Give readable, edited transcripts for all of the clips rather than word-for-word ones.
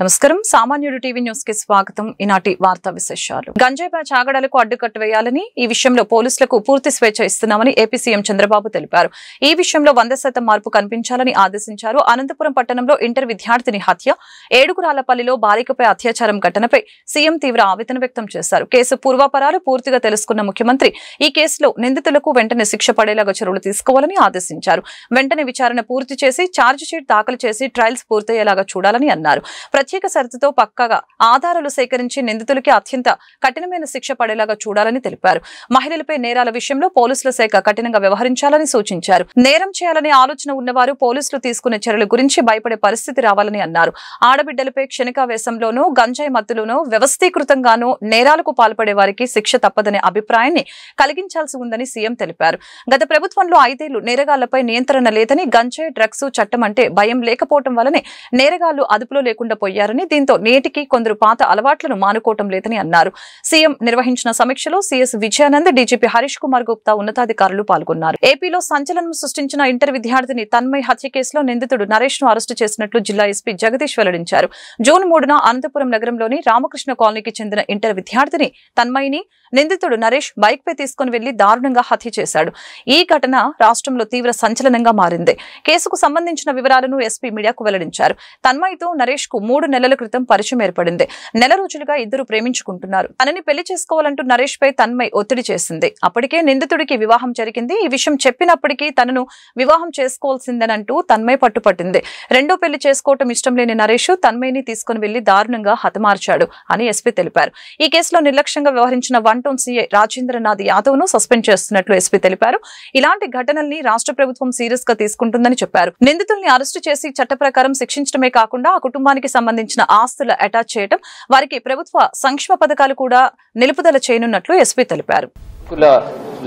నమస్కారం సామాన్యుడు TV news కి స్వాగతం. ఈనాటి వార్తా విశేషాలు. గంజాయి బ్యాచ్ ఆగడాలకు అడ్డుకట్ట వేయాలని ఈ విషయంలో పోలీసులకు పూర్తి స్వేచ్ఛ ఇస్తున్నామని ఏపీ సీఎం చంద్రబాబు తెలిపారు. ఈ విషయంలో 100% మార్పు కనిపించాలని ఆదేశించారు. అనంతపురం పట్టణంలో ఇంటర్ విద్యార్థిని హత్య, ఏడుగురాలపల్లిలో బాలికపై అత్యాచారం ఘటనపై సీఎం తీవ్ర ఆవేదన వ్యక్తం చేశారు. కేసు పూర్వాపరాలు పూర్తిగా తెలుసుకున్న ముఖ్యమంత్రి ఈ కేసులో నిందితులకు వెంటనే శిక్ష పడేలాగా చర్యలు తీసుకోవాలని ఆదేశించారు. వెంటనే విచారణ పూర్తి చేసి ఛార్జ్ షీట్ దాఖలు చేసి ట్రయల్స్ పూర్తయ్యేలాగా చూడాలని అన్నారు. ప్రత్యేక షరతుతో పక్కాగా ఆధారాలు సేకరించి నిందితులకి అత్యంత కఠినమైన శిక్ష పడేలాగా చూడాలని తెలిపారు. మహిళలపై నేరాల విషయంలో పోలీసుల శాఖ కఠినంగా వ్యవహరించాలని సూచించారు. నేరం చేయాలనే ఆలోచన ఉన్నవారు పోలీసులు తీసుకునే చర్యల గురించి భయపడే పరిస్థితి రావాలని అన్నారు. ఆడబిడ్డలపై క్షణికావేశంలోనూ గంజాయి మత్తులోనూ వ్యవస్థీకృతంగానూ నేరాలకు పాల్పడే వారికి శిక్ష తప్పదనే అభిప్రాయాన్ని కలిగించాల్సి ఉందని సీఎం తెలిపారు. గత ప్రభుత్వంలో 5 ఏళ్లు నేరగాళ్లపై నియంత్రణ లేదని, గంజాయి డ్రగ్స్ చట్టం అంటే భయం లేకపోవడం వల్లనే నేరగాళ్లు అదుపులో లేకుండా పోయారని, దీంతో నేటికి కొందరు పాత అలవాట్లను మానుకోవటం లేదని అన్నారు. సీఎం నిర్వహించిన సమీక్షలో సీఎస్ విజయానంద్, డీజీపీ హరీష్ కుమార్ గుప్తా ఉన్నతాధికారులు పాల్గొన్నారు. ఏపీలో సంచలనం సృష్టించిన ఇంటర్ విద్యార్థిని తన్మయ్ హత్య కేసులో నిందితుడు నరేష్ ను అరెస్టు చేసినట్లు జిల్లా ఎస్పీ జగదీష్ వెల్లడించారు. జూన్ 3న అనంతపురం నగరంలోని రామకృష్ణ కాలనీకి చెందిన ఇంటర్ విద్యార్థిని తన్మయ్ని నిందితుడు నరేష్ బైక్ పై తీసుకుని వెళ్లి దారుణంగా హత్య చేశాడు. ఈ ఘటన రాష్ట్రంలో తీవ్ర సంచలనంగా మారింది. కేసుకు సంబంధించిన వివరాలను ఎస్పీ మీడియాకు వెల్లడించారు. తన్మయ్తో నరేష్ కు 3 నెలల క్రితం పరిచయం ఏర్పడింది. నెల రోజులుగా ఇద్దరు ప్రేమించుకుంటున్నారు. తనని పెళ్లి చేసుకోవాలంటూ నరేష్ పై తన్మయ్ ఒత్తిడి చేసింది. అప్పటికే నిందితుడికి వివాహం జరిగింది. ఈ విషయం చెప్పినప్పటికీ తనను వివాహం చేసుకోవాల్సిందనంటూ తన్మయ్ పట్టుపట్టింది. రెండో పెళ్లి చేసుకోవటం ఇష్టం లేని నరేష్ తన్మయ్ని తీసుకుని వెళ్లి దారుణంగా హతమార్చాడు అని ఎస్పీ తెలిపారు. ఈ కేసులో నిర్లక్ష్యంగా వ్యవహరించిన 1 టౌన్ సీఐ రాజేంద్రనాథ్ యాదవ్ ను సస్పెండ్ చేస్తున్నట్లు ఎస్పీ తెలిపారు. ఇలాంటి ఘటనల్ని రాష్ట్ర ప్రభుత్వం సీరియస్ గా తీసుకుంటుందని చెప్పారు. నిందితుల్ని అరెస్టు చేసి చట్ట ప్రకారం శిక్షించడమే కాకుండా ఆ కుటుంబానికి సంబంధించిన ఆస్తులు అటాచ్ చేయడం, వారికి ప్రభుత్వ సంక్షేమ పథకాలు కూడా నిలుపుదల చేయనున్నట్లు ఎస్పీ తెలిపారు.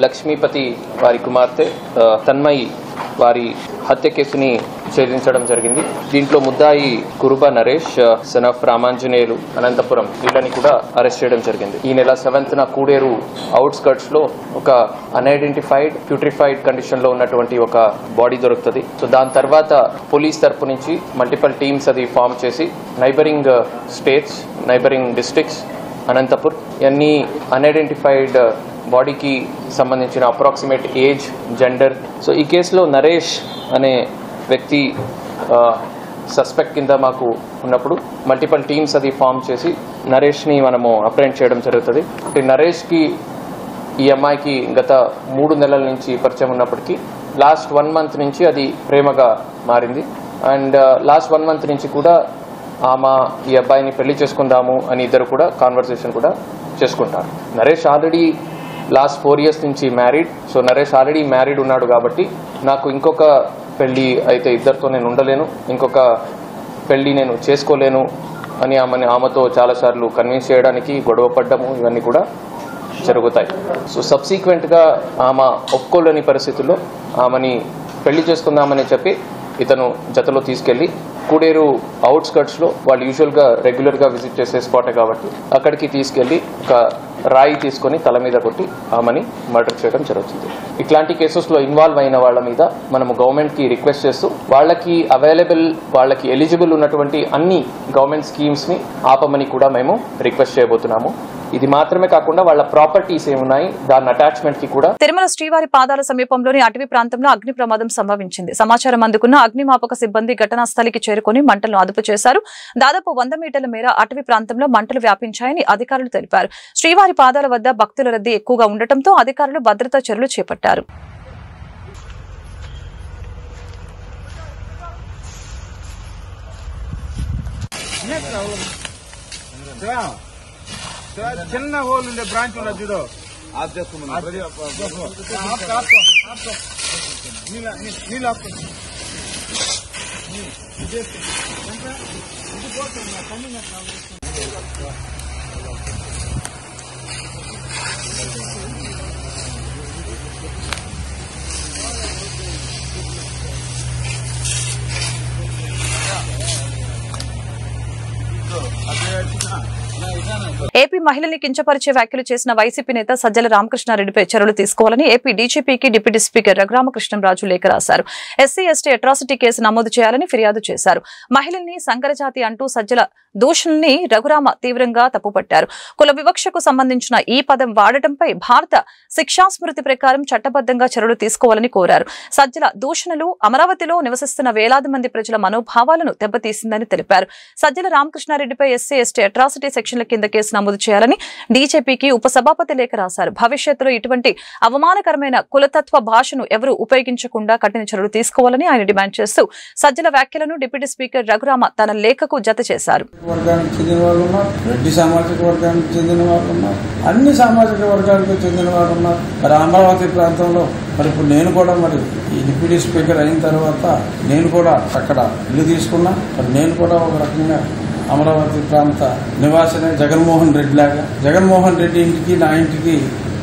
లక్ష్మీపతి వారి కుమార్తె తన్మయి వారి హత్య కేసుని ఛేదించడం జరిగింది. దీంట్లో ముద్దాయి కురుబ నరేష్, సన్ ఆఫ్ రామాంజనేయులు, అనంతపురం, వీళ్ళని కూడా అరెస్ట్ చేయడం జరిగింది. ఈ నెల 7న కూడేరు అవుట్స్కర్ట్స్ లో ఒక అన్ఐడెంటిఫైడ్ ప్యూట్రిఫైడ్ కండిషన్ లో ఉన్నటువంటి ఒక బాడీ దొరుకుతుంది. సో దాని తర్వాత పోలీస్ తరపు నుంచి మల్టిపల్ టీమ్స్ అది ఫామ్ చేసి neighbouring states, neighbouring districts, Anantapur, అన్ని అన్ఐడెంటిఫైడ్ బాడీకి సంబంధించిన అప్రాక్సిమేట్ ఏజ్, జెండర్. సో ఈ కేసులో నరేష్ అనే వ్యక్తి సస్పెక్ట్ కింద మాకు ఉన్నప్పుడు మల్టిపల్ టీమ్స్ అది ఫామ్ చేసి నరేష్ని మనము అప్రెంట్ చేయడం జరుగుతుంది. నరేష్కి ఈ అమ్మాయికి గత 3 నెలల నుంచి పరిచయం ఉన్నప్పటికీ లాస్ట్ 1 మంత్ నుంచి అది ప్రేమగా మారింది. అండ్ లాస్ట్ 1 మంత్ నుంచి కూడా ఆమె ఈ అబ్బాయిని పెళ్లి చేసుకుందాము అని ఇద్దరు కూడా కాన్వర్సేషన్ కూడా చేసుకుంటారు. నరేష్ ఆల్రెడీ లాస్ట్ 4 years నుంచి married. So Naresh already married ఉన్నాడు కాబట్టి నాకు ఇంకొక పెళ్లి అయితే ఇద్దరితో నేను ఉండలేను, ఇంకొక పెళ్లి నేను చేసుకోలేను అని ఆమెతో చాలాసార్లు కన్విన్స్ చేయడానికి గొడవ పడ్డము ఇవన్నీ కూడా జరుగుతాయి. సో సబ్సీక్వెంట్గా ఆమె ఒప్పుకోలేని పరిస్థితుల్లో ఆమెని పెళ్లి చేసుకుందామని చెప్పి ఇతను జతలో తీసుకెళ్లి కూడేరు అవుట్స్కర్ట్స్లో వాళ్ళు యూజువల్గా రెగ్యులర్గా విజిట్ చేసే స్పాటే కాబట్టి అక్కడికి తీసుకెళ్లి ఒక రాయి తీసుకొని తల మీద కొట్టి ఆమెని మర్డర్ చేయడం జరుగుతుంది. ఇట్లాంటి కేసెస్లో ఇన్వాల్వ్ అయిన వాళ్ళ మీద మనము గవర్నమెంట్కి రిక్వెస్ట్ చేస్తూ వాళ్ళకి అవైలబుల్, వాళ్ళకి ఎలిజిబుల్ ఉన్నటువంటి అన్ని గవర్నమెంట్ స్కీమ్స్ని ఆపమని కూడా మేము రిక్వెస్ట్ చేయబోతున్నాము. ఇది మాత్రమే కాకుండా వాళ్ళ ప్రాపర్టీస్ ఏమున్నాయి దాని అటాచ్మెంట్ కి కూడా. తిరుమల శ్రీవారి పాదాల సమీపంలోని అటవీ ప్రాంతంలో అగ్ని ప్రమాదం సంభవించింది. సమాచారం అందుకున్న అగ్నిమాపక సిబ్బంది ఘటనా స్థలికి చేరుకుని మంటలను అదుపు చేశారు. దాదాపు 100 మీటర్ల మేర అటవీ ప్రాంతంలో మంటలు వ్యాపించాయని అధికారులు తెలిపారు. శ్రీవారి పాదాల వద్ద భక్తుల రద్దీ ఎక్కువగా ఉండటంతో అధికారులు భద్రతా చర్యలు చేపట్టారు. చిన్న హోల్ ఉండే బ్రాంచ్ ఉన్నది చూడు, అదే ఏపీ మహిళల్ని కించపరిచే వ్యాఖ్యలు చేసిన వైసీపీ నేత సజ్జల రామకృష్ణారెడ్డిపై చర్యలు తీసుకోవాలని ఏపీ డీజీపీకి డిప్యూటీ స్పీకర్ రఘురామకృష్ణంరాజు లేఖ రాశారు. ఎస్సీ ఎస్టీ అట్రాసిటీ కేసు నమోదు చేయాలని ఫిర్యాదు చేశారు. మహిళల్ని సంకరజాతి అంటూ సజ్జల దూషణల్ని రఘురామ తీవ్రంగా తప్పుపట్టారు. కుల వివక్షకు సంబంధించిన ఈ పదం వాడటంపై భారత శిక్షాస్మృతి ప్రకారం చట్టబద్దంగా చర్యలు తీసుకోవాలని కోరారు. సజ్జల దూషణలు అమరావతిలో నివసిస్తున్న వేలాది మంది ప్రజల మనోభావాలను దెబ్బతీసిందని తెలిపారు. సజ్జల రామకృష్ణారెడ్డిపై ఎస్సీ ఎస్టీ అట్రాసిటీ సెక్షన్ల కింద కేసు నమోదు చేయాలని డీజీపీకి ఉపసభాపతి లేఖ రాశారు. భవిష్యత్తులో ఇటువంటి అవమానకరమైన కులతత్వ భాషను ఎవరూ ఉపయోగించకుండా కఠిన చర్యలు తీసుకోవాలని ఆయన డిమాండ్ చేస్తూ సజ్జల వ్యాఖ్యలను డిప్యూటీ స్పీకర్ రఘురామ తన లేఖకు జత చేశారు. వర్గానికి చెందిన వాళ్ళు ఉన్నారు, రెడ్డి సామాజిక వర్గానికి చెందిన వాళ్ళు ఉన్నారు, అన్ని సామాజిక వర్గాలకు చెందిన వారు ఉన్నారు. మరి అమరావతి ప్రాంతంలో మరి ఇప్పుడు నేను కూడా మరి ఈ డిప్యూటీ స్పీకర్ అయిన తర్వాత నేను కూడా అక్కడ ఇల్లు తీసుకున్నా. మరి నేను కూడా ఒక రకంగా అమరావతి ప్రాంత నివాసనే జగన్మోహన్ రెడ్డి లాగా. జగన్మోహన్ రెడ్డి ఇంటికి నా ఇంటికి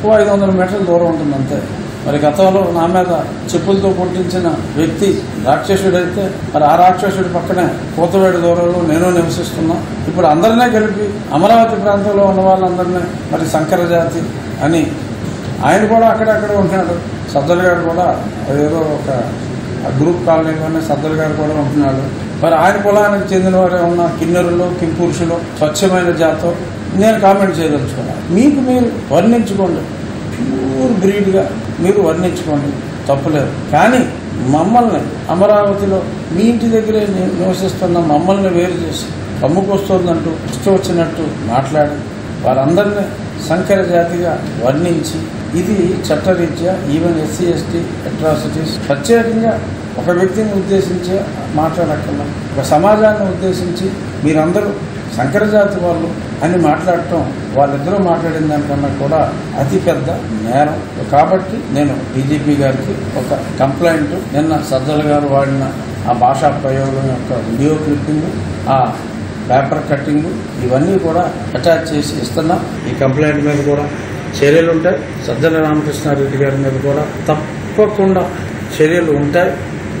500 మీటర్ల దూరం ఉంటుంది అంతే. మరి గతంలో నా మీద చెప్పులతో కొట్టించిన వ్యక్తి రాక్షసుడైతే మరి ఆ రాక్షసుడి పక్కనే కోతవేడు దూరంలో నేను నివసిస్తున్నా. ఇప్పుడు అందరినీ కలిపి అమరావతి ప్రాంతంలో ఉన్న వాళ్ళందరినీ మరి సంకర జాతి అని ఆయన కూడా అక్కడక్కడ ఉంటున్నాడు. సజ్జల గారు కూడా ఏదో ఒక గ్రూప్ కాలనీలోనే సజ్జల గారు కూడా ఉంటున్నాడు. మరి ఆయన కులానికి చెందిన వారే ఉన్న కిన్నెరులు కింపురుషులు స్వచ్ఛమైన జాతో నేను కామెంట్ చేయదలుచుకున్నాను. మీకు మీరు వర్ణించుకోండి, ప్యూర్ బ్రీడ్గా మీరు వర్ణించుకోండి, తప్పులేదు. కానీ మమ్మల్ని అమరావతిలో మీ ఇంటి దగ్గరే నివసిస్తున్న మమ్మల్ని వేరు చేసి కమ్ముకొస్తుందంటూ ఇష్టం వచ్చినట్టు మాట్లాడి వారందరినీ సంకర జాతిగా వర్ణించి ఇది చట్టరీత్యా ఈవెన్ ఎస్సీ ఎస్టీ అట్రాసిటీస్ ప్రత్యేకంగా ఒక వ్యక్తిని ఉద్దేశించి మాట్లాడక్కర్లా, ఒక సమాజాన్ని ఉద్దేశించి మీరందరూ సంకరజాతి వాళ్ళు అని మాట్లాడటం వాళ్ళిద్దరూ మాట్లాడిన దానికన్నా కూడా అతిపెద్ద నేరం. కాబట్టి నేను డీజీపీ గారికి ఒక కంప్లైంట్, నిన్న సజ్జల గారు వాడిన ఆ భాషా ప్రయోగం యొక్క వీడియో క్లిప్పింగ్, ఆ పేపర్ కట్టింగ్ ఇవన్నీ కూడా అటాచ్ చేసి ఇస్తున్నాం. ఈ కంప్లైంట్ మీద కూడా చర్యలు ఉంటాయి. సజ్జల రామకృష్ణారెడ్డి గారి మీద కూడా తప్పకుండా చర్యలు ఉంటాయి.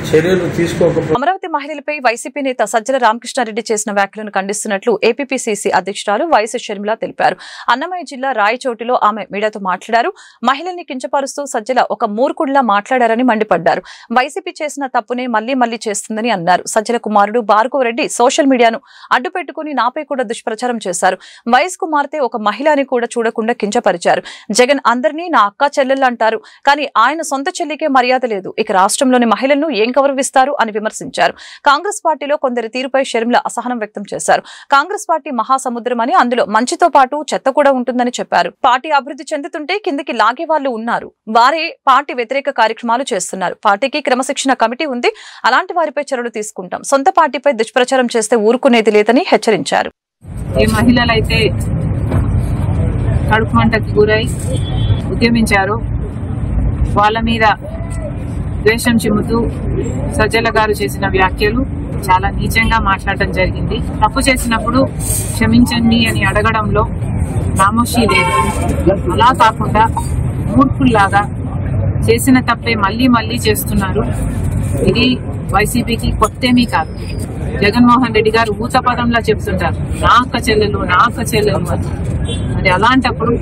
చర్యలు తీసుకోకపోతే అమరావతి మహిళలపై వైసీపీ నేత సజ్జల రామకృష్ణారెడ్డి చేసిన వ్యాఖ్యలను ఖండిస్తున్నట్లు ఏపీపీసీసీ అధ్యక్షురాలు వైఎస్ షర్మిల తెలిపారు. అన్నమయ్య జిల్లా రాయచోటిలో ఆమె మీడియాతో మాట్లాడారు. మహిళల్ని కించపరుస్తూ సజ్జల ఒక మూర్ఖుడిలా మాట్లాడారని మండిపడ్డారు. వైసీపీ చేసిన తప్పునే మళ్లీ మళ్లీ చేస్తుందని అన్నారు. సజ్జల కుమారుడు భార్గవ రెడ్డి సోషల్ మీడియాను అడ్డుపెట్టుకుని నాపై కూడా దుష్ప్రచారం చేశారు. వైఎస్ కుమార్తె ఒక మహిళ అని కూడా చూడకుండా కించపరిచారు. జగన్ అందరినీ నా అక్క చెల్లెళ్ళు అంటారు, కానీ ఆయన సొంత చెల్లికే మర్యాద లేదు. ఇక రాష్ట్రంలోని మహిళలను ఏం గౌరవిస్తారు అని విమర్శించారు. కాంగ్రెస్ పార్టీలో కొందరి తీరుపై షర్మిల అసహనం వ్యక్తం చేశారు. కాంగ్రెస్ పార్టీ మహాసముద్రం అని, అందులో మంచితో పాటు చెత్త కూడా ఉంటుందని చెప్పారు. పార్టీ అభివృద్ధి చెందుతుంటే కిందికి లాగే వాళ్ళు ఉన్నారు. వారే పార్టీ వ్యతిరేక కార్యక్రమాలు చేస్తున్నారు. పార్టీకి క్రమశిక్షణ కమిటీ ఉంది. అలాంటి వారిపై చర్యలు తీసుకుంటాం. సొంత పార్టీపై దుష్ప్రచారం చేస్తే ఊరుకునేది లేదని హెచ్చరించారు. ఏ మహిళలైతే కడుపు మంటకి గురై ఉద్యమించారో వాళ్ళ మీద ద్వేషం చిమ్ముతూ సజ్జల గారు చేసిన వ్యాఖ్యలు చాలా నీచంగా మాట్లాడటం జరిగింది. తప్పు చేసినప్పుడు క్షమించండి అని అడగడంలో నామోషి లేదు. అలా కాకుండా మూర్ఖుల్లాగా చేసిన తప్పే మళ్లీ మళ్లీ చేస్తున్నారు. ఇది వైసీపీకి కొత్తేమీ కాదు. జగన్మోహన్ రెడ్డి గారు ఊత పదంలా చెప్తుంటారు, నా అక్క చెల్లెలు నా అక్క చెల్లెలు అని. మరి అలాంటప్పుడు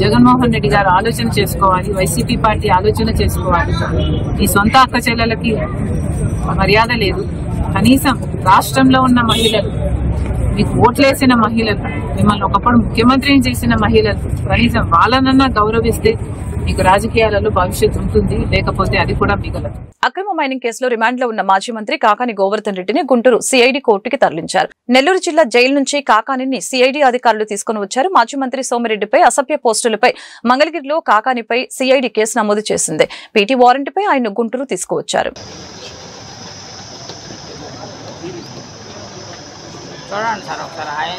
జగన్మోహన్ రెడ్డి గారు ఆలోచన చేసుకోవాలి, వైసీపీ పార్టీ ఆలోచన చేసుకోవాలి. ఈ సొంత అక్క చెల్లెలకి మర్యాద లేదు. కనీసం రాష్ట్రంలో ఉన్న మహిళలు, మీకు ఓట్లేసిన మహిళలు, మిమ్మల్ని ఒకప్పుడు ముఖ్యమంత్రిని చేసిన మహిళలు, కనీసం వాళ్ళనన్నా గౌరవిస్తే మీకు రాజకీయాలలో భవిష్యత్తు ఉంటుంది, లేకపోతే అది కూడా మిగలదు. అక్రమ మైనింగ్ కేసులో రిమాండ్ లో ఉన్న మాజీ మంత్రి కాకాని గోవర్ధన్ రెడ్డిని గుంటూరు సిఐడి కోర్టుకి తరలించారు. నెల్లూరు జిల్లా జైలు నుంచి కాకానిని సిఐడి అధికారులు తీసుకుని వచ్చారు. మాజీ మంత్రి సోమిరెడ్డిపై అసభ్య పోస్టులపై మంగళగిరిలో కాకానిపై సిఐడి కేసు నమోదు చేసింది. పీటీ వారెంట్పై ఆయన గుంటూరు తీసుకువచ్చారు. చూడండి సార్ ఒకసారి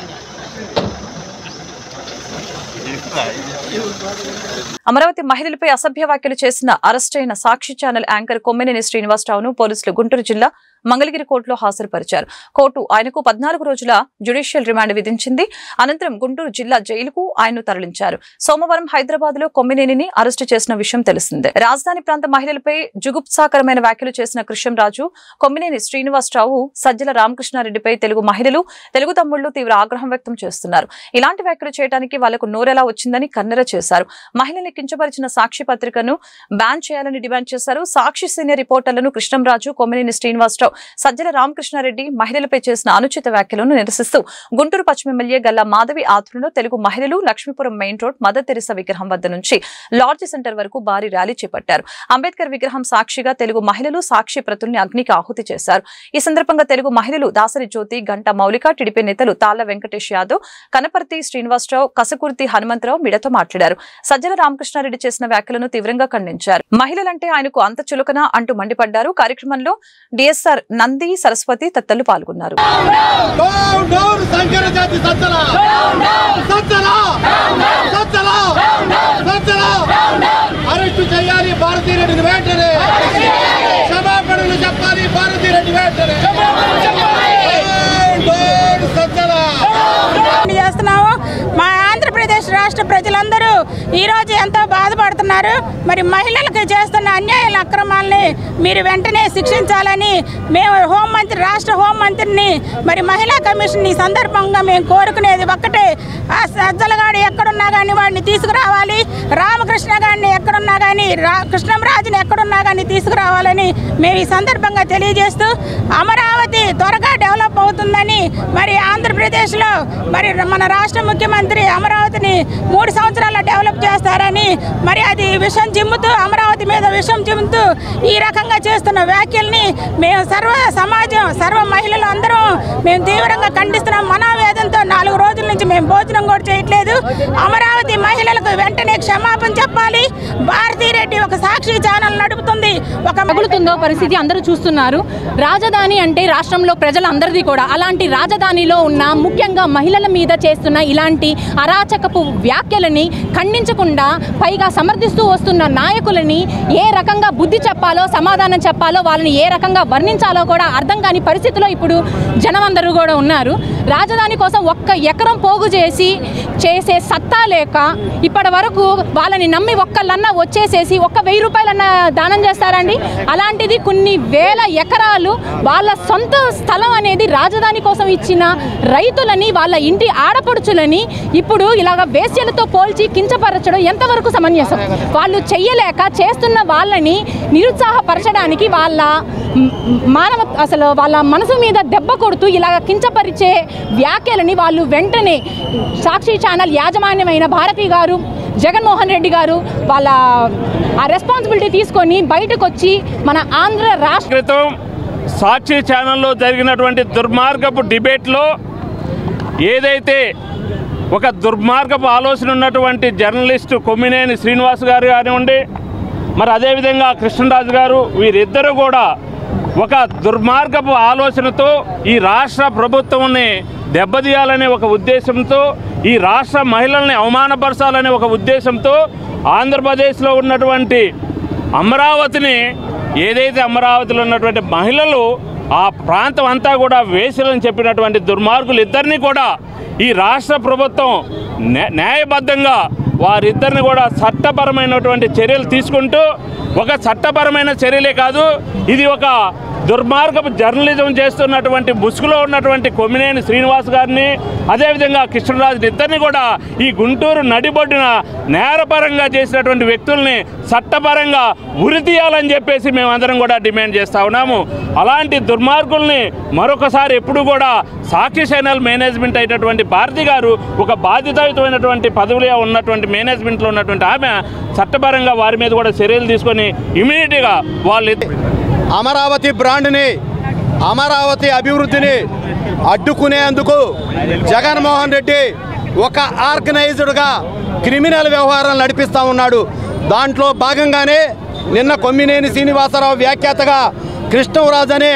అమరావతి మహిళలపై అసభ్య వ్యాఖ్యలు చేసిన అరెస్ట్ అయిన సాక్షి ఛానల్ యాంకర్ కొమ్మినేని శ్రీనివాసరావును పోలీసులు గుంటూరు జిల్లా మంగళగిరి కోర్టులో హాజరుపరిచారు. కోర్టు ఆయనకు 14 రోజుల జ్యుడిషియల్ రిమాండ్ విధించింది. అనంతరం గుంటూరు జిల్లా జైలుకు ఆయన్ను తరలించారు. సోమవారం హైదరాబాద్ లో కొమ్మినేనిని అరెస్టు చేసిన విషయం తెలిసిందే. రాజధాని ప్రాంత మహిళలపై జుగుప్సాకరమైన వ్యాఖ్యలు చేసిన కృష్ణంరాజు, కొమ్మినేని శ్రీనివాసరావు, సజ్జల రామకృష్ణారెడ్డిపై తెలుగు మహిళలు, తెలుగు తమ్ముళ్లు తీవ్ర ఆగ్రహం వ్యక్తం చేస్తున్నారు. ఇలాంటి వ్యాఖ్యలు చేయడానికి వాళ్లకు నోరెలా వచ్చిందని కన్నెర చేశారు. మహిళల్ని కించపరిచిన సాక్షి పత్రికను బ్యాన్ చేయాలని డిమాండ్ చేశారు. సాక్షి సీనియర్ రిపోర్టర్లను కృష్ణంరాజు, కొమ్మినేని శ్రీనివాసరావు, సజ్జల రామకృష్ణారెడ్డి మహిళలపై చేసిన అనుచిత వ్యాఖ్యలను నిరసిస్తూ గుంటూరు పశ్చిమ ఎమ్మెల్యే గల్లా మాధవి ఆధ్వర్యంలో తెలుగు మహిళలు Lakshmipuram main road mother Teresa విగ్రహం వద్ద నుంచి లాడ్జి సెంటర్ వరకు భారీ ర్యాలీ చేపట్టారు. అంబేద్కర్ విగ్రహం సాక్షిగా తెలుగు మహిళలు సాక్షి ప్రతుల్ని అగ్నికి ఆహుతి చేశారు. ఈ సందర్భంగా తెలుగు మహిళలు దాసరి జ్యోతి, గంటా మౌలిక, టీడీపీ నేతలు తాళ్ల వెంకటేష్ యాదవ్, కనపర్తి శ్రీనివాసరావు, కసకుర్తి హనుమంతరావు మీడియాతో మాట్లాడారు. సజ్జల రామకృష్ణారెడ్డి చేసిన వ్యాఖ్యలను తీవ్రంగా ఖండించారు. మహిళలంటే ఆయనకు అంత చులకన అంటూ మండిపడ్డారు. కార్యక్రమంలో డిఎస్ఆర్ నంది, సరస్వతి తదితరులు పాల్గొన్నారు. అరెస్టు చేయాలి భారతీరెడ్డిని వెంటనే, క్షమాపణలు చెప్పాలి భారతీరెడ్డి వెంటనే. చేస్తున్నాము. మా ఆంధ్రప్రదేశ్ రాష్ట్ర ప్రజలందరూ ఈరోజు ఎంతో బాధపడుతున్నారు. మరి మహిళలకు చేస్తున్న అన్యాయాల అక్రమాలని మీరు వెంటనే శిక్షించాలని మేము రాష్ట్ర హోంమంత్రిని, మరి మహిళా కమిషన్ ఈ సందర్భంగా మేము కోరుకునేది ఒక్కటే, ఆ సజ్జలగాడు ఎక్కడున్నా కానీ వాడిని తీసుకురావాలి, రామకృష్ణ గారిని ఎక్కడున్నా కానీ, కృష్ణంరాజుని ఎక్కడున్నా కానీ తీసుకురావాలని మేము ఈ సందర్భంగా తెలియజేస్తూ, అమరావతి త్వరగా డెవలప్ అవుతుందని, మరి ఆంధ్రప్రదేశ్లో మరి మన రాష్ట్ర ముఖ్యమంత్రి అమరావతిని 3 సంవత్సరాల్లో డెవలప్ చేస్తారని, మరి అది విషం చిమ్ముతూ, అమరావతి మీద విషం చిమ్ముతూ ఈ రకంగా చేస్తున్న వ్యాఖ్యల్ని మేము సర్వ మహిళలు అందరం మేము తీవ్రంగా ఖండిస్తున్నాం. మనోవేదంతో 4 రోజుల నుంచి మేము భోజనం కూడా చేయట్లేదు. అమరావతి మహిళలకు వెంటనే క్షమాపణ చెప్పాలి. భారతీరెడ్డి ఒక సాక్షి ఛానల్ నడుపుతుంది, ఒక తగులుతుందో పరిస్థితి అందరూ చూస్తున్నారు. రాజధాని అంటే రాష్ట్రంలో ప్రజలందరిది కూడా. అలాంటి రాజధానిలో ఉన్న ముఖ్యంగా మహిళల మీద చేస్తున్న ఇలాంటి అరాచకపు వ్యాఖ్యలని ఖండించకుండా పైగా సమర్థిస్తూ వస్తున్న నాయకులని ఏ రకంగా బుద్ధి చెప్పాలో, సమాధానం చెప్పాలో, వాళ్ళని ఏ రకంగా వర్ణించాలో కూడా అర్థం కాని పరిస్థితిలో ఇప్పుడు జనం అందరూ కూడా ఉన్నారు. రాజధాని కోసం 1 ఎకరం పోగు చేసే సత్తా లేక ఇప్పటి వరకు వాళ్ళని నమ్మి ఒక్కళ్ళన్నా వచ్చేసేసి 1000 రూపాయలన్నా దానం చేస్తారండి. అలాంటిది కొన్ని వేల ఎకరాలు వాళ్ళ సొంత స్థలం అనేది రాజధాని కోసం ఇచ్చిన రైతులని, వాళ్ళ ఇంటి ఆడపడుచులని ఇప్పుడు ఇలాగ వేశ్యలతో పోల్చి కించపరచడం ఎంతవరకు సమంజసం? వాళ్ళు చెయ్యలేక చేస్తున్న వాళ్ళని నిరుత్సాహపరచడానికి వాళ్ళ మనసు మీద దెబ్బ కొడుతూ ఇలాగ కించపరిచే వ్యాఖ్యలని వాళ్ళు వెంటనే సాక్షి ఛానల్ యాజమాన్యమైన భారతి గారు, జగన్మోహన్ రెడ్డి గారు వాళ్ళ ఆ రెస్పాన్సిబిలిటీ తీసుకొని బయటకు వచ్చి మన ఆంధ్ర రాష్ట్ర క్రితం సాక్షి ఛానల్లో జరిగినటువంటి దుర్మార్గపు డిబేట్లో ఏదైతే ఒక దుర్మార్గపు ఆలోచన ఉన్నటువంటి జర్నలిస్టు కొమ్మినేని శ్రీనివాస్ గారు కానివ్వండి, మరి అదేవిధంగా కృష్ణరాజు గారు, వీరిద్దరూ కూడా ఒక దుర్మార్గపు ఆలోచనతో ఈ రాష్ట్ర ప్రభుత్వాన్ని దెబ్బతీయాలనే ఒక ఉద్దేశంతో, ఈ రాష్ట్ర మహిళల్ని అవమానపరచాలనే ఒక ఉద్దేశంతో ఆంధ్రప్రదేశ్లో ఉన్నటువంటి అమరావతిని, ఏదైతే అమరావతిలో ఉన్నటువంటి మహిళలు ఆ ప్రాంతం అంతా కూడా వేసులని చెప్పినటువంటి దుర్మార్గులు ఇద్దరిని కూడా ఈ రాష్ట్ర ప్రభుత్వం న్యాయబద్ధంగా వారిద్దరిని కూడా చట్టపరమైనటువంటి చర్యలు తీసుకుంటూ, ఒక చట్టపరమైన చర్యలే కాదు, ఇది ఒక దుర్మార్గపు జర్నలిజం చేస్తున్నటువంటి ముసుగులో ఉన్నటువంటి కొమ్మినేని శ్రీనివాస్ గారిని, అదేవిధంగా కృష్ణరాజు ఇద్దరిని కూడా ఈ గుంటూరు నడిబొడ్డున నేరపరంగా చేసినటువంటి వ్యక్తుల్ని చట్టపరంగా ఉరితీయాలని చెప్పేసి మేమందరం కూడా డిమాండ్ చేస్తూ ఉన్నాము. అలాంటి దుర్మార్గుల్ని మరొకసారి ఎప్పుడు కూడా సాక్షి ఛానల్ మేనేజ్మెంట్ అయినటువంటి భారతి గారు, ఒక బాధ్యతాయుతమైనటువంటి పదవిలో ఉన్నటువంటి మేనేజ్మెంట్లో ఉన్నటువంటి ఆమె చట్టపరంగా వారి మీద కూడా చర్యలు తీసుకొని ఇమీడియట్గా వాళ్ళు అమరావతి బ్రాండ్ని, అమరావతి అభివృద్ధిని అడ్డుకునేందుకు జగన్మోహన్ రెడ్డి ఒక ఆర్గనైజ్డ్గా క్రిమినల్ వ్యవహారాలు నడిపిస్తూ ఉన్నాడు. దాంట్లో భాగంగానే నిన్న కొమ్మినేని శ్రీనివాసరావు వ్యాఖ్యాతగా కృష్ణరాజు అనే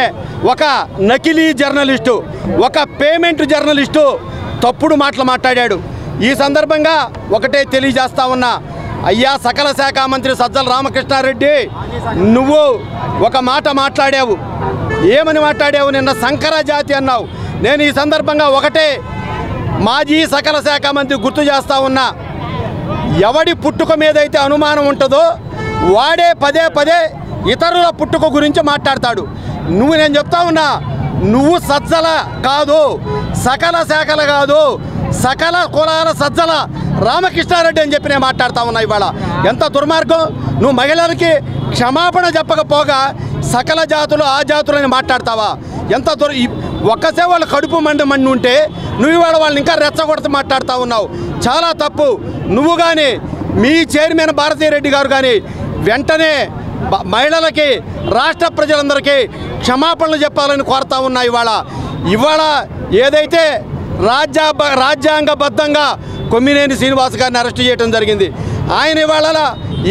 ఒక నకిలీ జర్నలిస్టు, ఒక పేమెంట్ జర్నలిస్టు తప్పుడు మాటలు మాట్లాడాడు. ఈ సందర్భంగా ఒకటే తెలియజేస్తా ఉన్నా, అయ్యా సకల శాఖ మంత్రి సజ్జల రామకృష్ణారెడ్డి, నువ్వు ఒక మాట మాట్లాడావు. ఏమని మాట్లాడావు? నిన్న సంకర జాతి అన్నావు. నేను ఈ సందర్భంగా ఒకటే మాజీ సకల శాఖ మంత్రి గుర్తు చేస్తా ఉన్నా, ఎవడి పుట్టుక మీదైతే అనుమానం ఉంటుందో వాడే పదే పదే ఇతరుల పుట్టుక గురించి మాట్లాడతాడు. నేను చెప్తా ఉన్నా, నువ్వు సజ్జల కాదు, సకల శాఖలు కాదు, సకల కులాల సజ్జల రామకృష్ణారెడ్డి అని చెప్పి నేను మాట్లాడుతూ ఉన్నా. ఇవాళ ఎంత దుర్మార్గం! నువ్వు మహిళలకి క్షమాపణ చెప్పకపోగా సకల జాతులు ఆ జాతులని మాట్లాడతావా? ఎంత ఒక్కసే వాళ్ళు కడుపు మండి ఉంటే నువ్వు ఇవాళ వాళ్ళని ఇంకా రెచ్చగొడుతూ మాట్లాడుతూ ఉన్నావు. చాలా తప్పు. నువ్వు కానీ మీ చైర్మన్ భారతీరెడ్డి గారు కానీ వెంటనే మహిళలకి, రాష్ట్ర ప్రజలందరికీ క్షమాపణలు చెప్పాలని కోరుతా ఉన్నా. ఇవాళ ఏదైతే రాజ్యాంగబద్ధంగా కొమ్మినేని శ్రీనివాస్ గారిని అరెస్ట్ చేయడం జరిగింది, ఆయన ఇవాళ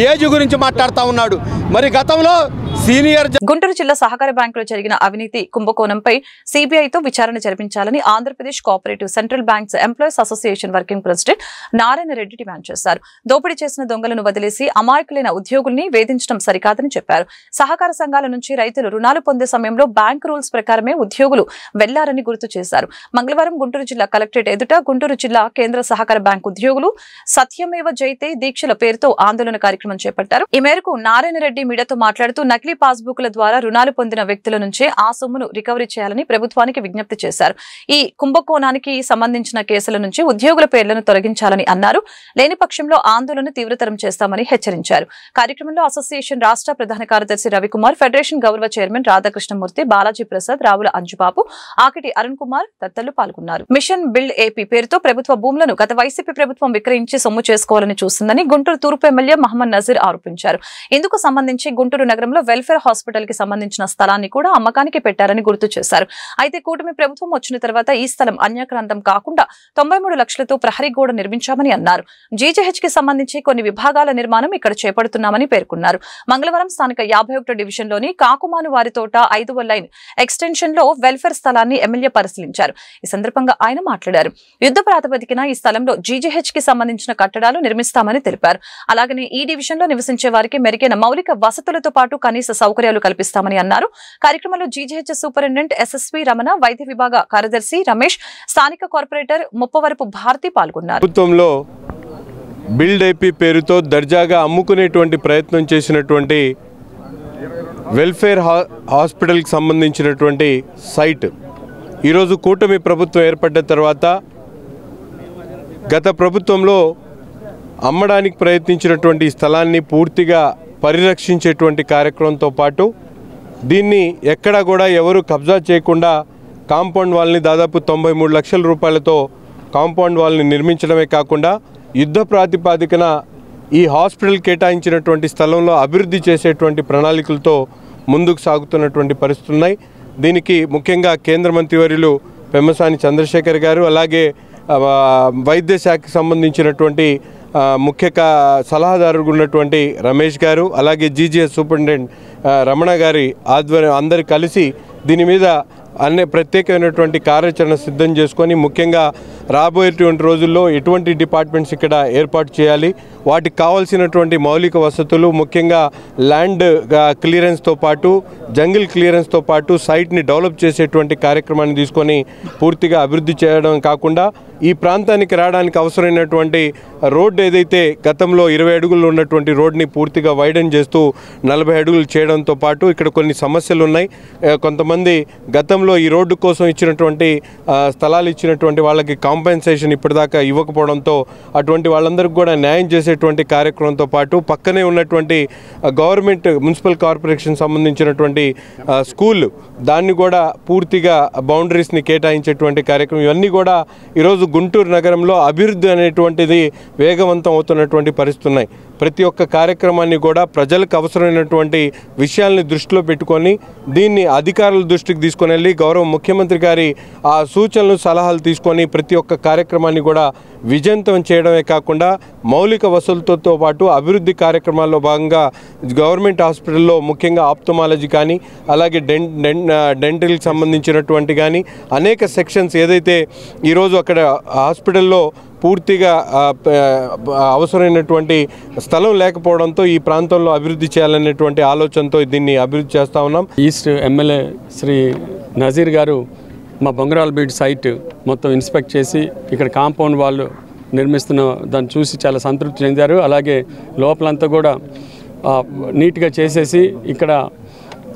ఏజ్ గురించి మాట్లాడుతూ ఉన్నాడు. మరి గతంలో సీనియర్ గుంటూరు జిల్లా సహకార బ్యాంకులో జరిగిన అవినీతి కుంభకోణంపై సిబిఐతో విచారణ జరిపించాలని Andhra Pradesh cooperative central banks employees association working president Narayana Reddy demand చేశారు. దోపిడీ చేసిన దొంగలను వదిలేసి అమాయకులైన ఉద్యోగుల్ని వేధించడం సరికాదని చెప్పారు. సహకార సంఘాల నుంచి రైతులు రుణాలు పొందే సమయంలో బ్యాంక్ రూల్స్ ప్రకారమే ఉద్యోగులు వెళ్లారని గుర్తు చేశారు. మంగళవారం గుంటూరు జిల్లా కలెక్టరేట్ ఎదుట గుంటూరు జిల్లా కేంద్ర సహకార బ్యాంక్ ఉద్యోగులు సత్యమేవ జైతే దీక్షల పేరుతో ఆందోళన కార్యక్రమం చేపట్టారు. ఈ మేరకు నారాయణ రెడ్డి మీడియాతో మాట్లాడుతూ నకిలీ పాస్బుక్ల ద్వారా రుణాలు పొందిన వ్యక్తుల నుంచే ఆ సొమ్మును రికవరీ చేయాలని ప్రభుత్వానికి విజ్ఞప్తి చేశారు. ఈ కుంభకోణానికి సంబంధించిన కేసుల నుంచి ఉద్యోగుల పేర్లను తొలగించాలని అన్నారు. లేని పక్షంలో ఆందోళన తీవ్రతరం చేస్తామని హెచ్చరించారు. కార్యక్రమంలో అసోసియేషన్ రాష్ట్ర ప్రధాన కార్యదర్శి రవికుమార్, ఫెడరేషన్ గౌరవ చైర్మన్ రాధాకృష్ణమూర్తి, బాలాజీ ప్రసాద్, రావుల అంజుబాబు, ఆకిటి అరుణ్ కుమార్ తదితరులు పాల్గొన్నారు. మిషన్ బిల్డ్ ఏపీ పేరుతో ప్రభుత్వ భూములను గత వైసీపీ ప్రభుత్వం విక్రయించి సొమ్ము చేసుకోవాలని చూస్తుందని గుంటూరు తూర్పు ఎమ్మెల్యే మహమ్మద్ నజీర్ ఆరోపించారు. ఇందుకు సంబంధించి గుంటూరు నగరంలో వెల్ఫేర్ హాస్పిటల్ కి సంబంధించిన స్థలాన్ని కూడా అమ్మకానికి పెట్టారని గుర్తు చేశారు. అయితే కూటమి ప్రభుత్వం వచ్చిన తర్వాత ఈ స్థలం అన్యాక్రాంతం కాకుండా 93 లక్షలతో ప్రహరీ గోడ నిర్మించామని అన్నారు. జీజీహెచ్ కి సంబంధించి కొన్ని విభాగాల నిర్మాణం ఇక్కడ చేపడుతున్నామని పేర్కొన్నారు. మంగళవారం స్థానిక 51 డివిజన్లోని కాకుమాను వారి తోట 5వ లైన్ ఎక్స్టెన్షన్ లో వెల్ఫేర్ స్థలాన్ని ఎమ్మెల్యే పరిశీలించారు. ఈ సందర్భంగా ఆయన మాట్లాడారు. యుద్ధ ప్రాతిపదికన ఈ స్థలంలో జీజీహెచ్ కి సంబంధించిన కట్టడాలు నిర్మిస్తామని తెలిపారు. అలాగనే ఈ డివిజన్ లో నివసించే వారికి మెరుగైన మౌలిక వసతులతో పాటు కనీస సౌకర్యాలు కల్పిస్తామని అన్నారు. కార్యక్రమంలో జీజీహెచ్ సూపరింటెండెంట్ ఎస్ఎస్వి రమణ, వైద్య విభాగ కార్యదర్శి రమేష్, స్థానిక కార్పొరేటర్ ముప్పవరపు భారతి పాల్గొన్నారు. ప్రభుత్వంలో బిల్డ్ ఏపీ పేరుతో దర్జాగా అమ్ముకునేటువంటి ప్రయత్నం చేసినటువంటి వెల్ఫేర్ హాస్పిటల్కి సంబంధించినటువంటి సైట్ ఈరోజు కూటమి ప్రభుత్వం ఏర్పడ్డ తర్వాత గత ప్రభుత్వంలో అమ్మడానికి ప్రయత్నించినటువంటి స్థలాన్ని పూర్తిగా పరిరక్షించేటువంటి కార్యక్రమంతో పాటు దీన్ని ఎక్కడా కూడా ఎవరు కబ్జా చేయకుండా కాంపౌండ్ వాల్ని దాదాపు 93 లక్షల రూపాయలతో కాంపౌండ్ వాల్ని నిర్మించడమే కాకుండా యుద్ధ ప్రాతిపాదికన ఈ హాస్పిటల్ కేటాయించినటువంటి స్థలంలో అభివృద్ధి చేసేటువంటి ప్రణాళికలతో ముందుకు సాగుతున్నటువంటి పరిస్థితులు ఉన్నాయి. దీనికి ముఖ్యంగా కేంద్ర మంత్రివర్యులు పెమ్మసాని చంద్రశేఖర్ గారు, అలాగే వైద్య శాఖకు సంబంధించినటువంటి ముఖ్య సలహాదారుగా ఉన్నటువంటి రమేష్ గారు, అలాగే జీజీఎస్ సూపరింటెండెంట్ రమణ గారి ఆధ్వర్యం అందరు కలిసి దీని మీద ప్రత్యేకమైనటువంటి కార్యాచరణ సిద్ధం చేసుకొని ముఖ్యంగా రాబోయేటువంటి రోజుల్లో ఎటువంటి డిపార్ట్మెంట్స్ ఇక్కడ ఏర్పాటు చేయాలి, వాటికి కావాల్సినటువంటి మౌలిక వసతులు ముఖ్యంగా ల్యాండ్ క్లియరెన్స్తో పాటు జంగిల్ క్లియరెన్స్తో పాటు సైట్ని డెవలప్ చేసేటువంటి కార్యక్రమాన్ని తీసుకొని పూర్తిగా అభివృద్ధి చేయడం కాకుండా ఈ ప్రాంతానికి రావడానికి అవసరమైనటువంటి రోడ్డు ఏదైతే గతంలో 20 అడుగులు ఉన్నటువంటి రోడ్ని పూర్తిగా వైడన్ చేస్తూ 40 అడుగులు చేయడంతో పాటు ఇక్కడ కొన్ని సమస్యలు ఉన్నాయి. కొంతమంది గతంలో ఈ రోడ్డు కోసం ఇచ్చినటువంటి స్థలాలు ఇచ్చినటువంటి వాళ్ళకి కాంపెన్సేషన్ ఇప్పటిదాకా ఇవ్వకపోవడంతో అటువంటి వాళ్ళందరికీ కూడా న్యాయం చేసేటువంటి కార్యక్రమంతో పాటు పక్కనే ఉన్నటువంటి గవర్నమెంట్ మున్సిపల్ కార్పొరేషన్ సంబంధించినటువంటి స్కూల్ దాన్ని కూడా పూర్తిగా బౌండరీస్ని కేటాయించేటువంటి కార్యక్రమం ఇవన్నీ కూడా ఈరోజు గుంటూరు నగరంలో అభివృద్ధి అనేటువంటిది వేగవంతం అవుతున్నటువంటి పరిస్థితులు ఉన్నాయి. ప్రతి ఒక్క కార్యక్రమాన్ని కూడా ప్రజలకు అవసరమైనటువంటి విషయాల్ని దృష్టిలో పెట్టుకొని దీన్ని అధికారుల దృష్టికి తీసుకొని వెళ్ళి గౌరవ ముఖ్యమంత్రి గారి ఆ సూచనలు సలహాలు తీసుకొని ప్రతి ఒక్క కార్యక్రమాన్ని కూడా విజయవంతం చేయడమే కాకుండా మౌలిక వసతులతో పాటు అభివృద్ధి కార్యక్రమాల్లో భాగంగా గవర్నమెంట్ హాస్పిటల్లో ముఖ్యంగా ఆప్థమాలజీ కానీ అలాగే డెంటల్కి సంబంధించినటువంటి కానీ అనేక సెక్షన్స్ ఏదైతే ఈరోజు అక్కడ హాస్పిటల్లో పూర్తిగా అవసరమైనటువంటి స్థలం లేకపోవడంతో ఈ ప్రాంతంలో అభివృద్ధి చేయాలనేటువంటి ఆలోచనతో దీన్ని అభివృద్ధి చేస్తూ ఉన్నాం. ఈస్ట్ ఎమ్మెల్యే శ్రీ నజీర్ గారు మా బొంగరాల బీట్ సైట్ మొత్తం ఇన్స్పెక్ట్ చేసి ఇక్కడ కాంపౌండ్ వాళ్ళు నిర్మిస్తున్న దాన్ని చూసి చాలా సంతృప్తి చెందారు. అలాగే లోపలంతా కూడా నీట్గా చేసేసి ఇక్కడ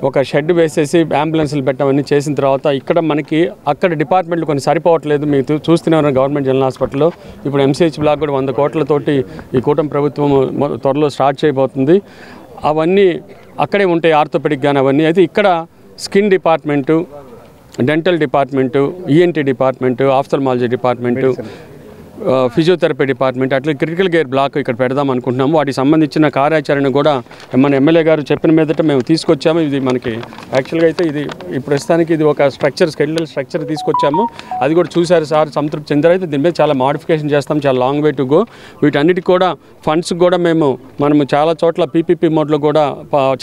ఒక షెడ్ వేసేసి అంబులెన్స్లు పెట్టామని చేసిన తర్వాత ఇక్కడ మనకి అక్కడ డిపార్ట్మెంట్లు కొన్ని సరిపోవట్లేదు. మీరు చూస్తున్నారు గవర్నమెంట్ జనరల్ హాస్పిటల్లో ఇప్పుడు ఎంసీహెచ్ బ్లాక్ కూడా 100 కోట్లతోటి ఈ కూటమి ప్రభుత్వం త్వరలో స్టార్ట్ చేయబోతుంది. అవన్నీ అక్కడే ఉంటాయి, ఆర్థోపెడిక్ కానీ అవన్నీ. అయితే ఇక్కడ skin department, dental department, ENT department, ophthalmology department, physiotherapy department అట్లా క్రిటికల్ కేర్ బ్లాక్ ఇక్కడ పెడదాం అనుకుంటున్నాము. వాటికి సంబంధించిన కార్యాచరణ కూడా మన ఎమ్మెల్యే గారు చెప్పిన మీదట మేము తీసుకొచ్చాము. ఇది మనకి యాక్చువల్గా అయితే ఇది ఈ ప్రస్తుతానికి ఇది ఒక స్ట్రక్చర్, స్కెలిటల్ స్ట్రక్చర్ తీసుకొచ్చాము. అది కూడా చూశారు సార్, సంతృప్తి చెందారు. అయితే దీని మీద చాలా మాడిఫికేషన్ చేస్తాం, చాలా లాంగ్ వే టు గో. వీటన్నిటికి కూడా ఫండ్స్ కూడా మనము చాలా చోట్ల పీపీపీ మోడ్లో కూడా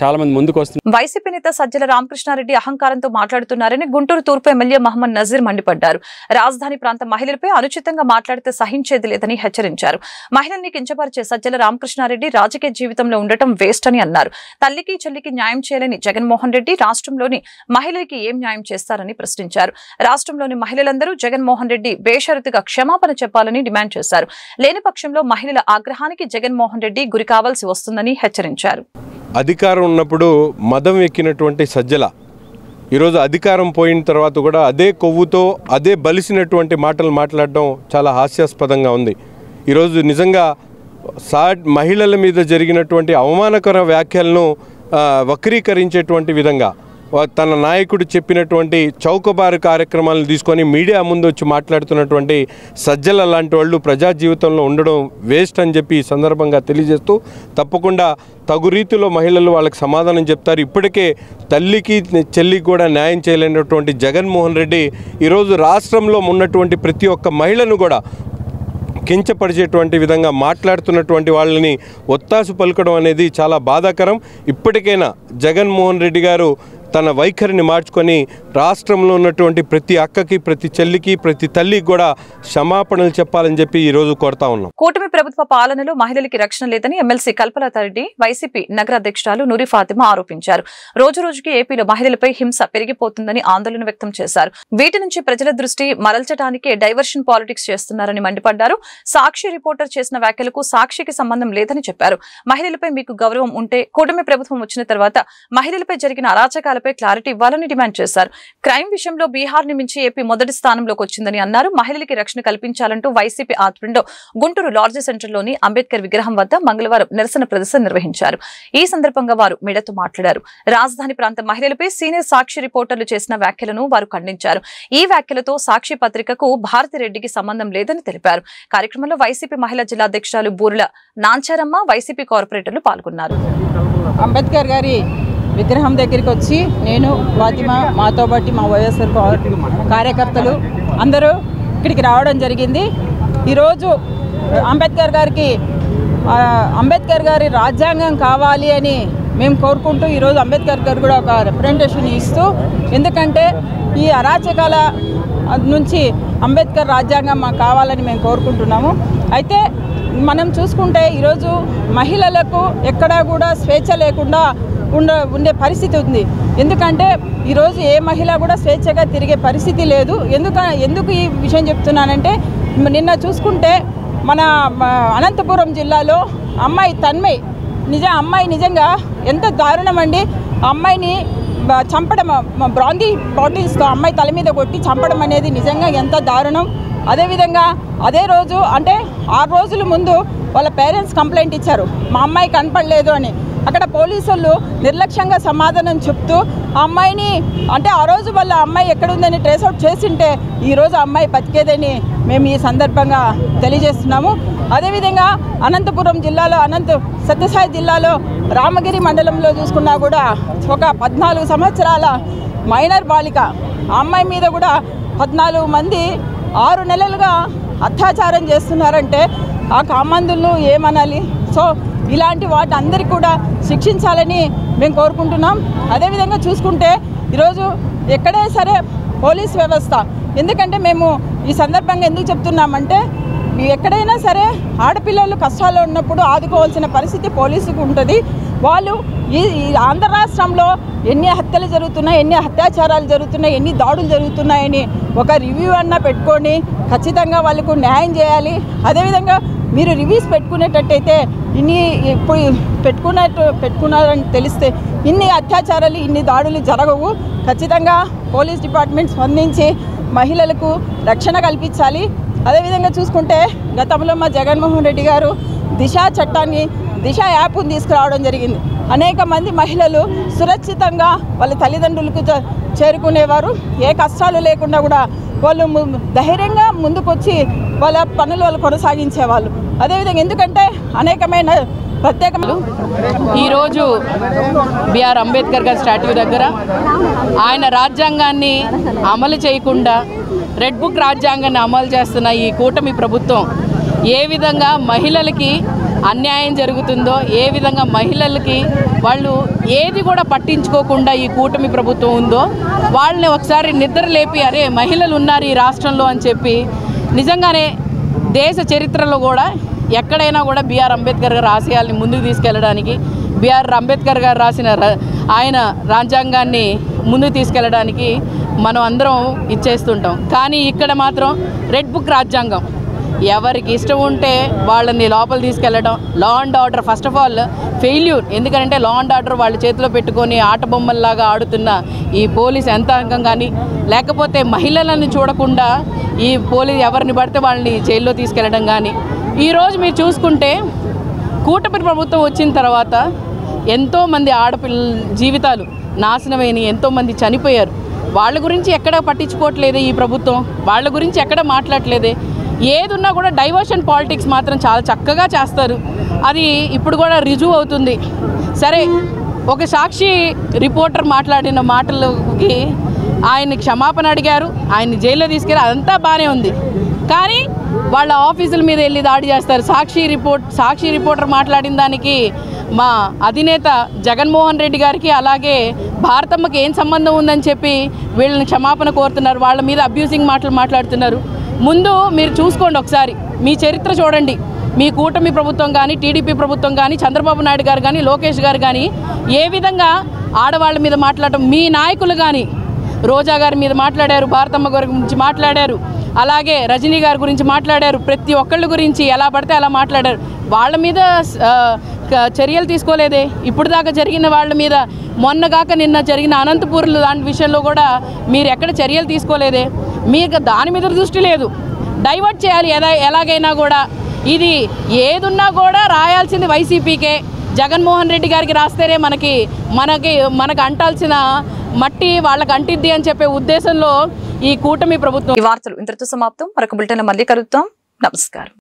చాలా మంది ముందుకు వస్తున్నారు. వైసీపీ నేత సజ్జల రామకృష్ణారెడ్డి అహంకారంతో మాట్లాడుతున్నారని గుంటూరు తూర్పు ఎమ్మెల్యే మహమ్మద్ నజీర్ మండిపడ్డారు. రాజధాని ప్రాంత మహిళలపై అనుచితంగా మాట్లాడితే సహించేది లేదని హెచ్చరించారు. మహిళల్ని కించపరిచే సజ్జల రామకృష్ణారెడ్డి రాజకీయ జీవితంలో ఉండటం వేస్ట్ అని అన్నారు. తల్లికి చెల్లికి న్యాయం చేయాలని జగన్మోహన్ రెడ్డి రాష్ట్రంలోని మహిళలకి ఏం న్యాయం చేస్తారని ప్రశ్నించారు. రాష్ట్రంలోని మహిళలందరూ జగన్మోహన్ రెడ్డి బేషరతుగా క్షమాపణ చెప్పాలని డిమాండ్ చేశారు. లేని పక్షంలో మహిళల ఆగ్రహానికి జగన్మోహన్ రెడ్డి గురి కావాల్సి వస్తుందని హెచ్చరించారు. అధికారం ఉన్నప్పుడు మదం ఎక్కినటువంటి సజ్జల ఈరోజు అధికారం పోయిన తర్వాత కూడా అదే కొవ్వుతో అదే బలిసినటువంటి మాటలు మాట్లాడడం చాలా హాస్యాస్పదంగా ఉంది. ఈరోజు నిజంగా మహిళల మీద జరిగినటువంటి అవమానకర వ్యాఖ్యలను వక్రీకరించేటువంటి విధంగా తన నాయకుడు చెప్పినటువంటి చౌకబారు కార్యక్రమాలను తీసుకొని మీడియా ముందు వచ్చి మాట్లాడుతున్నటువంటి సజ్జల లాంటి వాళ్ళు ప్రజా జీవితంలో ఉండడం వేస్ట్ అని చెప్పి ఈ సందర్భంగా తెలియజేస్తూ తప్పకుండా తగు రీతిలో మహిళలు వాళ్ళకి సమాధానం చెప్తారు. ఇప్పటికే తల్లికి చెల్లికి కూడా న్యాయం చేయలేనటువంటి జగన్మోహన్ రెడ్డి ఈరోజు రాష్ట్రంలో ఉన్నటువంటి ప్రతి ఒక్క మహిళను కూడా కించపరిచేటువంటి విధంగా మాట్లాడుతున్నటువంటి వాళ్ళని ఒత్తాసు పలకడం అనేది చాలా బాధాకరం. ఇప్పటికైనా జగన్మోహన్ రెడ్డి గారు తన వైఖరిని మార్చుకొని రాష్ట్రంలో ఉన్నటువంటి ప్రతి అక్కకి, ప్రతి చెల్లికి, ప్రతి తల్లికి కూడా క్షమాపణలు చెప్పాలని చెప్పి ఈ రోజు కోరుతా ఉన్నాం. కూటమి ప్రభుత్వ పాలనలో మహిళలకి రక్షణ లేదని ఎమ్మెల్సీ కల్పలతారెడ్డి వైసీపీ నగర అధ్యక్షురాలు నూరి ఫాతిమా ఆరోపించారు. రోజు రోజుకి ఏపీలో మహిళలపై హింస పెరిగిపోతుందని ఆందోళన వ్యక్తం చేశారు. వీటి నుంచి ప్రజల దృష్టి మరల్చడానికే డైవర్షన్ పాలిటిక్స్ చేస్తున్నారని మండిపడ్డారు. సాక్షి రిపోర్టర్ చేసిన వ్యాఖ్యలకు సాక్షికి సంబంధం లేదని చెప్పారు. మహిళలపై మీకు గౌరవం ఉంటే కూటమి ప్రభుత్వం వచ్చిన తర్వాత మహిళలపై జరిగిన అరాచకాలపై క్లారిటీ ఇవ్వాలని డిమాండ్ చేశారు. క్రైమ్ విషయంలో బీహార్ ని మించి ఏపీ మొదటి స్థానంలోకి వచ్చిందని అన్నారు. మహిళలకి రక్షణ కల్పించాలంటూ వైసీపీ ఆధ్వర్యంలో గుంటూరు లార్జ్ సెంటర్లోని అంబేద్కర్ విగ్రహం వద్ద మంగళవారం నిరసన ప్రదర్శన నిర్వహించారు. ఈ సందర్భంగా వారు మీడియాతో మాట్లాడారు. రాజధాని ప్రాంత మహిళలపై సీనియర్ సాక్షి రిపోర్టర్లు చేసిన వ్యాఖ్యలను వారు ఖండించారు. ఈ వ్యాఖ్యలతో సాక్షి పత్రికకు భారతిరెడ్డికి సంబంధం లేదని తెలిపారు. కార్యక్రమంలో వైసీపీ మహిళా జిల్లా అధ్యక్షురాలు బూరుల నాంచారమ్మ, వైసీపీ కార్పొరేటర్లు పాల్గొన్నారు. అంబేద్కర్ గారి విగ్రహం దగ్గరికి వచ్చి నేను, ఫాతిమా, మాతో బట్టి మా వైఎస్ఆర్ కార్యకర్తలు అందరూ ఇక్కడికి రావడం జరిగింది. ఈరోజు అంబేద్కర్ గారి రాజ్యాంగం కావాలి అని మేము కోరుకుంటూ ఈరోజు అంబేద్కర్ గారు కూడా ఒక రిప్రజెంటేషన్ ఇస్తూ, ఎందుకంటే ఈ అరాచకాల నుంచి అంబేద్కర్ రాజ్యాంగం మాకు కావాలని మేము కోరుకుంటున్నాము. అయితే మనం చూసుకుంటే ఈరోజు మహిళలకు ఎక్కడా కూడా స్వేచ్ఛ లేకుండా ఉండే పరిస్థితి ఉంది. ఎందుకంటే ఈరోజు ఏ మహిళ కూడా స్వేచ్ఛగా తిరిగే పరిస్థితి లేదు. ఎందుకు ఈ విషయం చెప్తున్నానంటే, నిన్న చూసుకుంటే మన అనంతపురం జిల్లాలో అమ్మాయి తన్మయ్ నిజంగా ఎంత దారుణం అండి. అమ్మాయిని చంపడం, బ్రాందీ బాటిల్స్తో అమ్మాయి తల మీద కొట్టి చంపడం అనేది నిజంగా ఎంత దారుణం. అదేవిధంగా అదే రోజు అంటే 6 రోజుల ముందు వాళ్ళ పేరెంట్స్ కంప్లైంట్ ఇచ్చారు, మా అమ్మాయి కనపడలేదు అని. అక్కడ పోలీసులు నిర్లక్ష్యంగా సమాధానం చెప్తూ ఆ అమ్మాయిని అంటే ఆ రోజు వాళ్ళ అమ్మాయి ఎక్కడుందని ట్రేస్ అవుట్ చేసింటే ఈరోజు అమ్మాయి బతికేదని మేము ఈ సందర్భంగా తెలియజేస్తున్నాము. అదేవిధంగా అనంతపురం జిల్లాలో సత్యసాయి జిల్లాలో రామగిరి మండలంలో చూసుకున్నా కూడా ఒక 14 సంవత్సరాల మైనర్ బాలిక ఆ అమ్మాయి మీద కూడా 14 మంది 6 నెలలుగా అత్యాచారం చేస్తున్నారంటే ఆ కామందులను ఏమనాలి? సో ఇలాంటి వాటి అందరికీ కూడా శిక్షించాలని మేము కోరుకుంటున్నాం. అదేవిధంగా చూసుకుంటే ఈరోజు ఎక్కడైనా సరే పోలీస్ వ్యవస్థ, ఎందుకంటే మేము ఈ సందర్భంగా ఎందుకు చెప్తున్నామంటే ఎక్కడైనా సరే ఆడపిల్లలు కష్టాల్లో ఉన్నప్పుడు ఆదుకోవాల్సిన పరిస్థితి పోలీసుకు ఉంటుంది. వాళ్ళు ఈ ఆంధ్ర రాష్ట్రంలో ఎన్ని హత్యలు జరుగుతున్నాయి, ఎన్ని అత్యాచారాలు జరుగుతున్నాయి, ఎన్ని దాడులు జరుగుతున్నాయని ఒక రివ్యూ అన్నా పెట్టుకొని ఖచ్చితంగా వాళ్ళకు న్యాయం చేయాలి. అదేవిధంగా మీరు రివ్యూస్ పెట్టుకునేటట్టయితే ఇప్పుడు పెట్టుకున్నారని తెలిస్తే ఇన్ని అత్యాచారాలు, ఇన్ని దాడులు జరగవు. ఖచ్చితంగా పోలీస్ డిపార్ట్మెంట్ స్పందించి మహిళలకు రక్షణ కల్పించాలి. అదేవిధంగా చూసుకుంటే గతంలో మా జగన్మోహన్ రెడ్డి గారు దిశ యాప్ను తీసుకురావడం జరిగింది. అనేక మంది మహిళలు సురక్షితంగా వాళ్ళ తల్లిదండ్రులకు చేరుకునేవారు. ఏ కష్టాలు లేకుండా కూడా వాళ్ళు ధైర్యంగా ముందుకొచ్చి వాళ్ళ పనులు వాళ్ళు కొనసాగించేవాళ్ళు. అదేవిధంగా ఎందుకంటే అనేకమైన ప్రత్యేకమైన ఈరోజు బిఆర్ అంబేద్కర్ గారి స్టాట్యూ దగ్గర ఆయన రాజ్యాంగాన్ని అమలు చేయకుండా రెడ్ బుక్ రాజ్యాంగాన్ని అమలు చేస్తున్న ఈ కూటమి ప్రభుత్వం ఏ విధంగా మహిళలకి అన్యాయం జరుగుతుందో, ఏ విధంగా మహిళలకి వాళ్ళు ఏది కూడా పట్టించుకోకుండా ఈ కూటమి ప్రభుత్వం ఉందో వాళ్ళని ఒకసారి నిద్ర లేపి అరే మహిళలు ఉన్నారు ఈ రాష్ట్రంలో అని చెప్పి నిజంగానే దేశ చరిత్రలో కూడా ఎక్కడైనా కూడా బిఆర్ అంబేద్కర్ గారి ఆశయాల్ని ముందుకు తీసుకెళ్ళడానికి, బిఆర్ అంబేద్కర్ గారు రాసిన ఆయన రాజ్యాంగాన్ని ముందుకు తీసుకెళ్ళడానికి మనం అందరం ఇచ్చేస్తుంటాం. కానీ ఇక్కడ మాత్రం రెడ్ బుక్ రాజ్యాంగం, ఎవరికి ఇష్టం ఉంటే వాళ్ళని లోపల తీసుకెళ్ళడం. Law and order first of all failure. ఎందుకంటే లా అండ్ ఆర్డర్ వాళ్ళ చేతిలో పెట్టుకొని ఆట బొమ్మల్లాగా ఆడుతున్న ఈ పోలీస్ యంత్రాంగం కానీ, లేకపోతే మహిళలను చూడకుండా ఈ పోలీస్ ఎవరిని పడితే వాళ్ళని జైల్లో తీసుకెళ్ళడం కానీ. ఈరోజు మీరు చూసుకుంటే కూటమి ప్రభుత్వం వచ్చిన తర్వాత ఎంతోమంది ఆడపిల్లల జీవితాలు నాశనమైన, ఎంతోమంది చనిపోయారు. వాళ్ళ గురించి ఎక్కడ పట్టించుకోవట్లేదే ఈ ప్రభుత్వం, వాళ్ళ గురించి ఎక్కడ మాట్లాడట్లేదే. ఏదున్నా కూడా డైవర్షన్ పాలిటిక్స్ మాత్రం చాలా చక్కగా చేస్తారు. అది ఇప్పుడు కూడా రుజువు అవుతుంది. సరే, ఒక సాక్షి రిపోర్టర్ మాట్లాడిన మాటలకి ఆయన క్షమాపణ అడిగారు, ఆయన్ని జైల్లో తీసుకెళ్ళి అదంతా బాగానే ఉంది. కానీ వాళ్ళ ఆఫీసుల మీద వెళ్ళి దాడి చేస్తారు. సాక్షి రిపోర్టర్ మాట్లాడిన దానికి మా అధినేత జగన్మోహన్ రెడ్డి గారికి అలాగే భారతమ్మకి ఏం సంబంధం ఉందని చెప్పి వీళ్ళని క్షమాపణ కోరుతున్నారు. వాళ్ళ మీద అబ్యూజింగ్ మాటలు మాట్లాడుతున్నారు. ముందు మీరు చూసుకోండి, ఒకసారి మీ చరిత్ర చూడండి. మీ కూటమి ప్రభుత్వం కానీ, టీడీపీ ప్రభుత్వం కానీ, చంద్రబాబు నాయుడు గారు కానీ, లోకేష్ గారు కానీ ఏ విధంగా ఆడవాళ్ళ మీద మాట్లాడటం, మీ నాయకులు కానీ రోజా గారి మీద మాట్లాడారు, భారతమ్మ గారి గురించి మాట్లాడారు, అలాగే రజనీ గారి గురించి మాట్లాడారు. ప్రతి ఒక్కళ్ళ గురించి ఎలా పడితే అలా మాట్లాడారు. వాళ్ళ మీద చర్యలు తీసుకోలేదే. ఇప్పుడు దాకా జరిగిన వాళ్ళ మీద, మొన్నగాక నిన్న జరిగిన అనంతపూర్లో దాని విషయంలో కూడా మీరు ఎక్కడ చర్యలు తీసుకోలేదే. మీకు దాని మీద దృష్టి లేదు. డైవర్ట్ చేయాలి ఎలాగైనా కూడా. ఇది ఏదున్నా కూడా రాయాల్సింది వైసీపీకే, జగన్మోహన్ రెడ్డి గారికి రాస్తేనే మనకి అంటాల్సిన మట్టి వాళ్ళకి అంటిద్ది అని చెప్పే ఉద్దేశంలో ఈ కూటమి ప్రభుత్వం. ఈ వార్తలు ఇంతటితో సమాప్తం. మరొక బులెటిన్లో మళ్ళీ కలుద్దాం. నమస్కారం.